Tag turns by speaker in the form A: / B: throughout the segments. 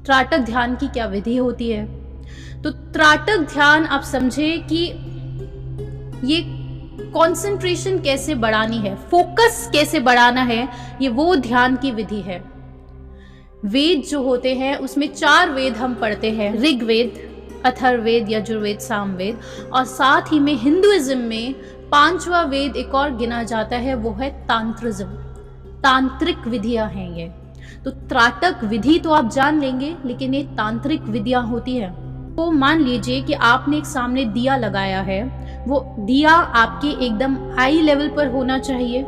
A: त्राटक ध्यान की क्या विधि होती है। तो त्राटक ध्यान आप समझे कि ये कंसंट्रेशन कैसे बढ़ानी है, फोकस कैसे बढ़ाना है, ये वो ध्यान की विधि है। वेद जो होते हैं उसमें 4 वेद हम पढ़ते हैं, ऋग्वेद, अथर्ववेद, यजुर्वेद, सामवेद, और साथ ही में हिंदुइज्म में 5वां वेद एक और गिना जाता है, वो है तांत्रिज्म। तांत्रिक विधियां हैं ये। तो त्राटक विधि तो आप जान लेंगे, लेकिन ये तांत्रिक विधियां होती है। तो मान लीजिए कि आपने एक सामने दिया लगाया है, वो दिया आपके एकदम आई लेवल पर होना चाहिए।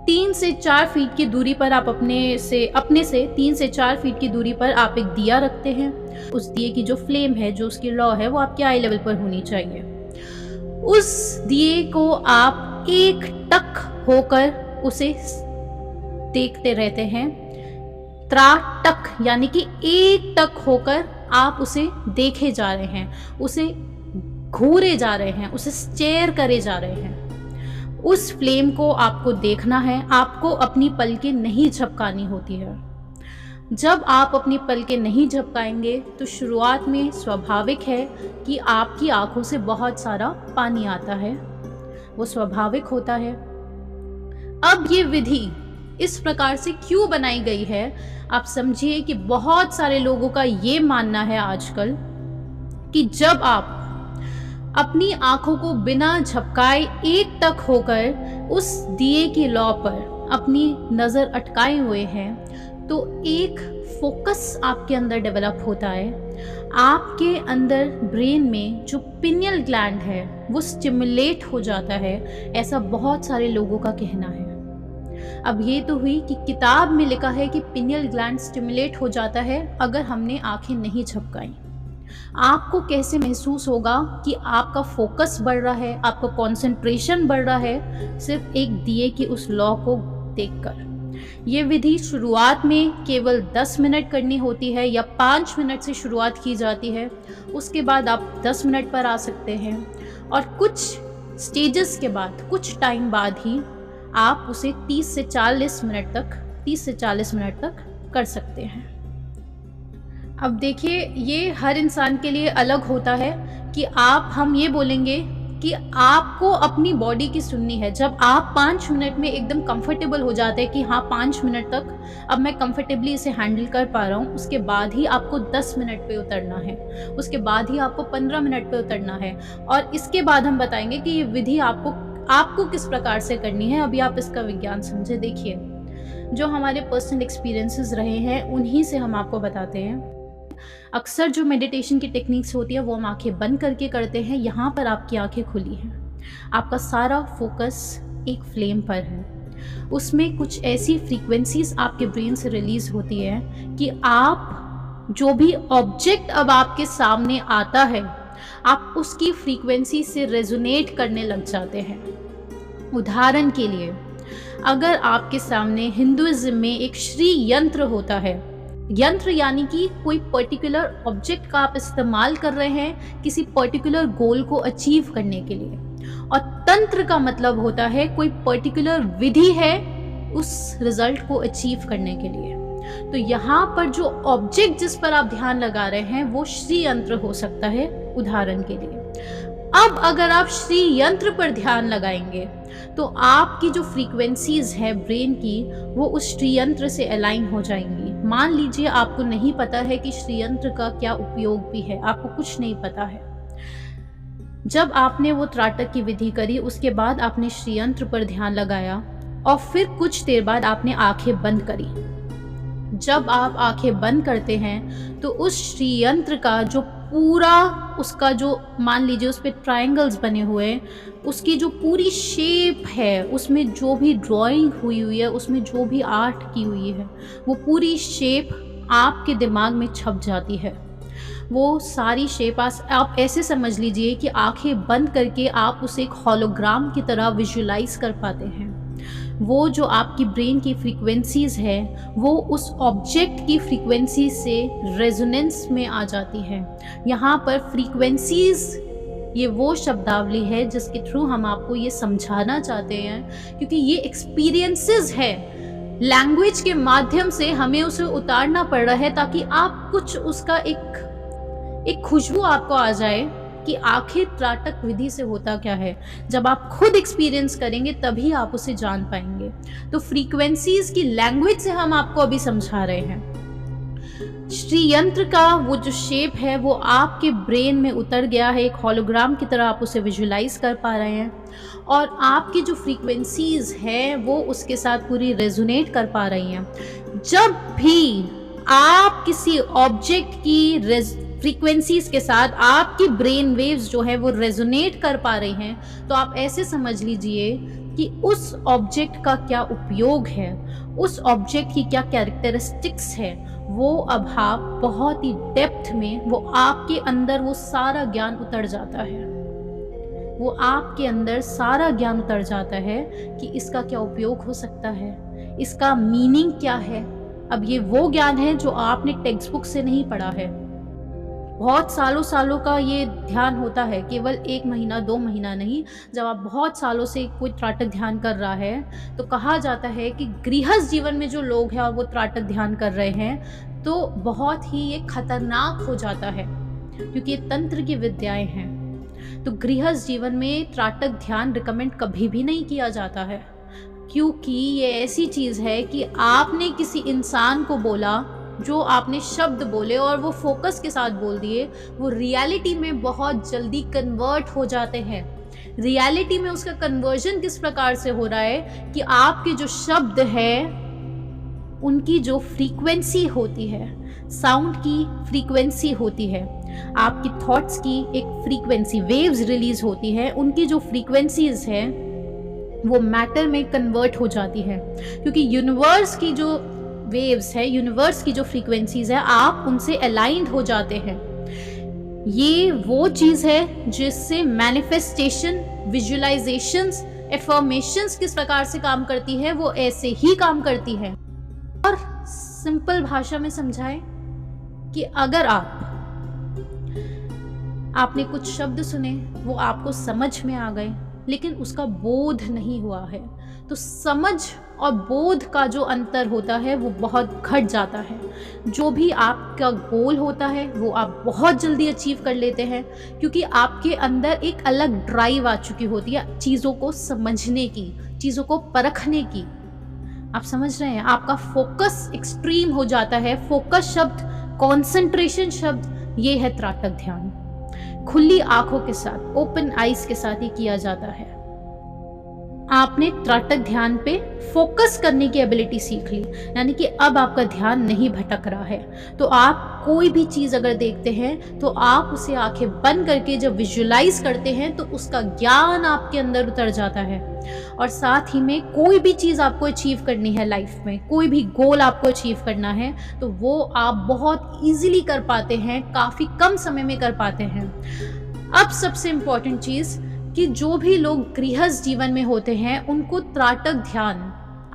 A: 3 से 4 फीट की दूरी पर आप अपने से 3 से 4 फीट की दूरी पर आप एक दिया रखते हैं। उस दिए की जो फ्लेम है, जो उसकी लौ है, वो आपके आई लेवल पर होनी चाहिए। उस दिए को आप एक टक होकर उसे देखते रहते हैं। त्राटक यानी कि एक टक होकर आप उसे देखे जा रहे हैं, उसे घूरे जा रहे हैं, उसे स्टेयर करे जा रहे हैं। उस फ्लेम को आपको देखना है, आपको अपनी पलकें नहीं झपकानी होती है। जब आप अपनी पलकें नहीं झपकाएंगे तो शुरुआत में स्वाभाविक है कि आपकी आंखों से बहुत सारा पानी आता है, वो स्वाभाविक होता है। अब ये विधि इस प्रकार से क्यों बनाई गई है, आप समझिए कि बहुत सारे लोगों का ये मानना है आजकल कि जब आप अपनी आंखों को बिना झपकाए एक टक होकर उस दिए की लौ पर अपनी नज़र अटकाए हुए हैं, तो एक फोकस आपके अंदर डेवलप होता है। आपके अंदर ब्रेन में जो पिनियल ग्लैंड है वो स्टिमुलेट हो जाता है, ऐसा बहुत सारे लोगों का कहना है। अब ये तो हुई कि किताब में लिखा है कि पिनियल ग्लैंड स्टिमुलेट हो जाता है अगर हमने आंखें नहीं झपकाई। आपको कैसे महसूस होगा कि आपका फोकस बढ़ रहा है, आपका कंसंट्रेशन बढ़ रहा है, सिर्फ एक दिए की उस लौ को देखकर। ये विधि शुरुआत में केवल 10 मिनट करनी होती है या 5 मिनट से शुरुआत की जाती है। उसके बाद आप 10 मिनट पर आ सकते हैं और कुछ स्टेजेस के बाद, कुछ टाइम बाद ही आप उसे 30 से 40 मिनट तक कर सकते हैं। अब देखिए, ये हर इंसान के लिए अलग होता है कि हम ये बोलेंगे कि आपको अपनी बॉडी की सुननी है। जब आप 5 मिनट में एकदम कंफर्टेबल हो जाते हैं कि हाँ 5 मिनट तक अब मैं कंफर्टेबली इसे हैंडल कर पा रहा हूँ, उसके बाद ही आपको 10 मिनट पे उतरना है, उसके बाद ही आपको 15 मिनट पे उतरना है। और इसके बाद हम बताएंगे कि ये विधि आपको किस प्रकार से करनी है। अभी आप इसका विज्ञान समझे। देखिए, जो हमारे पर्सनल एक्सपीरियंसेस रहे हैं उन्हीं से हम आपको बताते हैं। अक्सर जो मेडिटेशन की टेक्निक्स होती है वो हम आंखें बंद करके करते हैं। यहाँ पर आपकी आंखें खुली हैं, आपका सारा फोकस एक फ्लेम पर है। उसमें कुछ ऐसी फ्रीक्वेंसीज आपके ब्रेन से रिलीज होती है कि आप जो भी ऑब्जेक्ट अब आपके सामने आता है, आप उसकी फ्रीक्वेंसी से रेजोनेट करने लग जाते हैं। उदाहरण के लिए, अगर आपके सामने हिंदुइज्म में एक श्री यंत्र होता है, यंत्र यानी कि कोई पर्टिकुलर ऑब्जेक्ट का आप इस्तेमाल कर रहे हैं किसी पर्टिकुलर गोल को अचीव करने के लिए, और तंत्र का मतलब होता है कोई पर्टिकुलर विधि है उस रिजल्ट को अचीव करने के लिए। तो यहाँ पर जो ऑब्जेक्ट जिस पर आप ध्यान लगा रहे हैं वो श्री यंत्र हो सकता है, उदाहरण के लिए। अब अगर आप श्री यंत्र पर ध्यान लगाएंगे तो आपकी जो फ्रीक्वेंसीज है ब्रेन की, वो उस श्री यंत्र से अलाइन हो जाएंगी। मान लीजिए आपको नहीं पता है कि श्री यंत्र का क्या उपयोग भी है, आपको कुछ नहीं पता है। जब आपने वो त्राटक की विधि करी, उसके बाद आपने श्री यंत्र पर ध्यान लगाया और फिर कुछ देर बाद आपने आंखें बंद करी। जब आप आंखें बंद करते हैं तो उस श्री यंत्र का जो पूरा, उसका जो मान लीजिए उस पर ट्रायंगल्स बने हुए हैं, उसकी जो पूरी शेप है, उसमें जो भी ड्राइंग हुई है, उसमें जो भी आर्ट की हुई है, वो पूरी शेप आपके दिमाग में छप जाती है। वो सारी शेप आप ऐसे समझ लीजिए कि आंखें बंद करके आप उसे एक हॉलोग्राम की तरह विजुलाइज कर पाते हैं। वो जो आपकी ब्रेन की फ्रीक्वेंसीज है वो उस ऑब्जेक्ट की फ्रीक्वेंसी से रेजोनेंस में आ जाती है। यहाँ पर फ्रीक्वेंसीज ये वो शब्दावली है जिसके थ्रू हम आपको ये समझाना चाहते हैं, क्योंकि ये एक्सपीरियंसेस है लैंग्वेज के माध्यम से हमें उसे उतारना पड़ रहा है, ताकि आप कुछ उसका एक खुशबू आपको आ जाए कि आखिर त्राटक विधि से होता क्या है। जब आप खुद एक्सपीरियंस करेंगे तभी आप उसे जान पाएंगे। तो फ्रीक्वेंसीज की लैंग्वेज से हम आपको अभी समझा रहे हैं। श्री यंत्र का वो जो शेप है वो आपके ब्रेन में उतर गया है, एक हॉलोग्राम की तरह आप उसे विजुलाइज कर पा रहे हैं, और आपकी जो फ्रीक्वेंसीज है वो उसके साथ पूरी रेजोनेट कर पा रही हैं। जब भी आप किसी ऑब्जेक्ट की फ्रीक्वेंसीज के साथ आपकी ब्रेन वेव्स जो है वो रेजोनेट कर पा रही हैं, तो आप ऐसे समझ लीजिए कि उस ऑब्जेक्ट का क्या उपयोग है, उस ऑब्जेक्ट की क्या कैरेक्टरिस्टिक्स है, वो अब आप बहुत ही डेप्थ में, वो आपके अंदर वो सारा ज्ञान उतर जाता है। वो आपके अंदर सारा ज्ञान उतर जाता है कि इसका क्या उपयोग हो सकता है, इसका मीनिंग क्या है। अब ये वो ज्ञान है जो आपने टेक्स्ट बुक से नहीं पढ़ा है। बहुत सालों सालों का ये ध्यान होता है, केवल 1 महीना 2 महीना नहीं। जब आप बहुत सालों से कोई त्राटक ध्यान कर रहा है तो कहा जाता है कि गृहस्थ जीवन में जो लोग हैं और वो त्राटक ध्यान कर रहे हैं तो बहुत ही ये खतरनाक हो जाता है, क्योंकि ये तंत्र की विद्याएं हैं। तो गृहस्थ जीवन में त्राटक ध्यान रिकमेंड कभी भी नहीं किया जाता है, क्योंकि ये ऐसी चीज़ है कि आपने किसी इंसान को बोला, जो आपने शब्द बोले और वो फोकस के साथ बोल दिए, वो रियलिटी में बहुत जल्दी कन्वर्ट हो जाते हैं। रियलिटी में उसका कन्वर्जन किस प्रकार से हो रहा है कि आपके जो शब्द है उनकी जो फ्रीक्वेंसी होती है, साउंड की फ्रीक्वेंसी होती है, आपकी थॉट्स की एक फ्रीक्वेंसी वेव्स रिलीज होती है, उनकी जो फ्रीक्वेंसीज है वो मैटर में कन्वर्ट हो जाती है। क्योंकि यूनिवर्स की जो वेव्स है, यूनिवर्स की जो फ्रीक्वेंसीज है, आप उनसे अलाइंड हो जाते हैं। ये वो चीज़ है जिससे मैनिफेस्टेशन, विजुअलाइजेशंस, एफर्मेशंस किस प्रकार से काम करती है, वो ऐसे ही काम करती है। और सिंपल भाषा में समझाएं कि अगर आपने कुछ शब्द सुने, वो आपको समझ में आ गए, लेकिन उसका बोध नहीं हुआ है, तो समझ और बोध का जो अंतर होता है वो बहुत घट जाता है। जो भी आपका गोल होता है वो आप बहुत जल्दी अचीव कर लेते हैं, क्योंकि आपके अंदर एक अलग ड्राइव आ चुकी होती है चीज़ों को समझने की, चीज़ों को परखने की। आप समझ रहे हैं, आपका फोकस एक्सट्रीम हो जाता है। फोकस शब्द, कॉन्सेंट्रेशन शब्द, ये है त्राटक ध्यान। खुली आंखों के साथ, ओपन आइज के साथ ही किया जाता है। आपने त्राटक ध्यान पे फोकस करने की एबिलिटी सीख ली, यानी कि अब आपका ध्यान नहीं भटक रहा है। तो आप कोई भी चीज़ अगर देखते हैं तो आप उसे आंखें बंद करके जब विजुलाइज करते हैं तो उसका ज्ञान आपके अंदर उतर जाता है। और साथ ही में कोई भी चीज़ आपको अचीव करनी है लाइफ में, कोई भी गोल आपको अचीव करना है, तो वो आप बहुत ईजिली कर पाते हैं, काफ़ी कम समय में कर पाते हैं। अब सबसे इम्पॉर्टेंट चीज़ कि जो भी लोग गृहस्थ जीवन में होते हैं उनको त्राटक ध्यान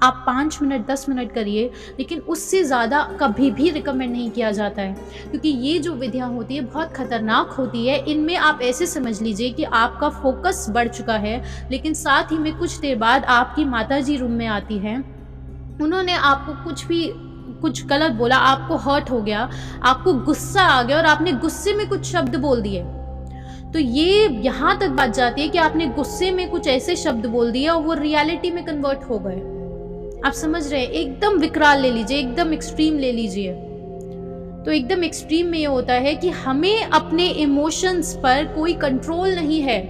A: आप 5 मिनट 10 मिनट करिए, लेकिन उससे ज़्यादा कभी भी रिकमेंड नहीं किया जाता है, क्योंकि ये जो विधियाँ होती है बहुत ख़तरनाक होती है। इनमें आप ऐसे समझ लीजिए कि आपका फोकस बढ़ चुका है, लेकिन साथ ही में कुछ देर बाद आपकी माताजी रूम में आती हैं, उन्होंने आपको कुछ गलत बोला, आपको हर्ट हो गया, आपको गुस्सा आ गया और आपने गुस्से में कुछ शब्द बोल दिए। तो ये यहाँ तक बात जाती है कि आपने गुस्से में कुछ ऐसे शब्द बोल दिए और वो रियलिटी में कन्वर्ट हो गए। आप समझ रहे हैं, एकदम विकराल ले लीजिए, एकदम एक्सट्रीम ले लीजिए। तो एकदम एक्सट्रीम में ये होता है कि हमें अपने इमोशंस पर कोई कंट्रोल नहीं है।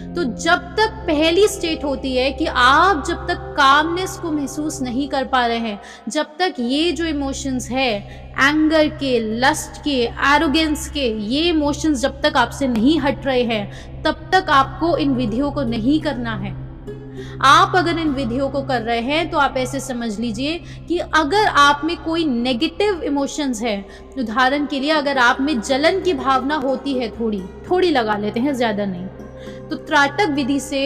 A: तो जब तक पहली स्टेट होती है कि आप जब तक कामनेस को महसूस नहीं कर पा रहे हैं, जब तक ये जो इमोशंस है, एंगर के, लस्ट के, एरोगेंस के, ये इमोशंस जब तक आपसे नहीं हट रहे हैं, तब तक आपको इन विधियों को नहीं करना है। आप अगर इन विधियों को कर रहे हैं तो आप ऐसे समझ लीजिए कि अगर आप में कोई नेगेटिव इमोशंस है, उदाहरण के लिए अगर आप में जलन की भावना होती है, थोड़ी लगा लेते हैं, ज़्यादा नहीं, तो त्राटक विधि से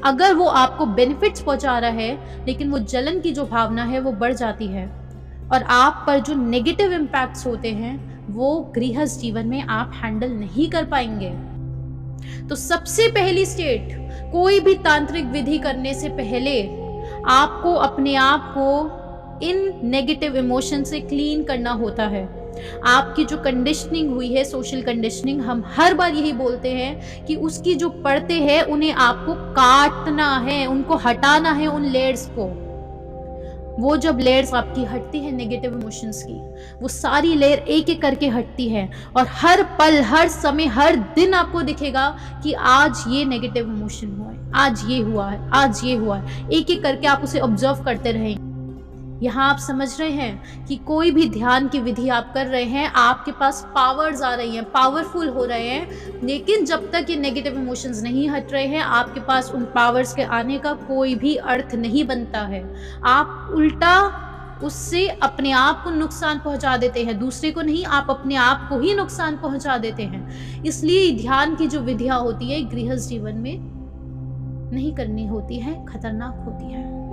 A: अगर वो आपको बेनिफिट्स पहुंचा रहा है, लेकिन वो जलन की जो भावना है वो बढ़ जाती है और आप पर जो नेगेटिव इम्पैक्ट्स होते हैं वो गृहस्थ जीवन में आप हैंडल नहीं कर पाएंगे। तो सबसे पहली स्टेट, कोई भी तांत्रिक विधि करने से पहले आपको अपने आप को इन नेगेटिव इमोशन से क्लीन करना होता है। आपकी जो कंडीशनिंग हुई है, सोशल कंडीशनिंग, हम हर बार यही बोलते हैं कि उसकी जो परतें हैं उन्हें आपको काटना है, उनको हटाना है, उन लेयर्स को। वो जब लेयर्स आपकी हटती है नेगेटिव इमोशंस की, वो सारी लेयर एक एक करके हटती है और हर पल, हर समय, हर दिन आपको दिखेगा कि आज ये नेगेटिव इमोशन हुआ है, आज ये हुआ है, आज ये हुआ है। एक एक करके आप उसे ऑब्जर्व करते रहेंगे। यहाँ आप समझ रहे हैं कि कोई भी ध्यान की विधि आप कर रहे हैं, आपके पास पावर्स आ रही हैं, पावरफुल हो रहे हैं, लेकिन जब तक ये नेगेटिव इमोशंस नहीं हट रहे हैं, आपके पास उन पावर्स के आने का कोई भी अर्थ नहीं बनता है। आप उल्टा उससे अपने आप को नुकसान पहुंचा देते हैं, दूसरे को नहीं, आप अपने आप को ही नुकसान पहुंचा देते हैं। इसलिए ध्यान की जो विधियां होती है गृहस्थ जीवन में नहीं करनी होती है, खतरनाक होती है।